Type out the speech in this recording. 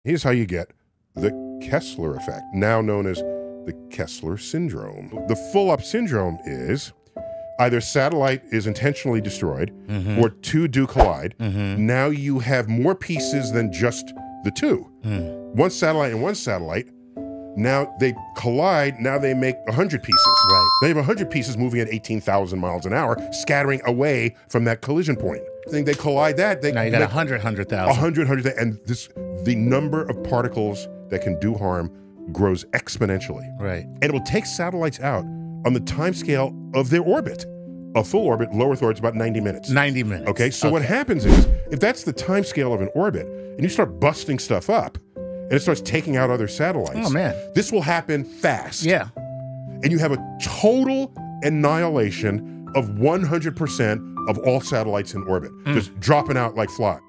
Here's how you get the Kessler effect, now known as the Kessler syndrome. The full-up syndrome is either satellite is intentionally destroyed or two do collide. Now you have more pieces than just the two. One satellite and one satellite, now they collide, now they make 100 pieces. Right. They have 100 pieces moving at 18,000 miles an hour, scattering away from that collision point. They collide that, Now you got 100,000. 100, and the number of particles that can do harm grows exponentially. Right. And it will take satellites out on the time scale of their orbit. A full orbit, low Earth orbit, is about 90 minutes. 90 minutes. Okay, so what happens is, if that's the time scale of an orbit, and you start busting stuff up, and it starts taking out other satellites, Oh, man. this will happen fast. Yeah. And you have a total annihilation of 100% of all satellites in orbit, just dropping out like flies.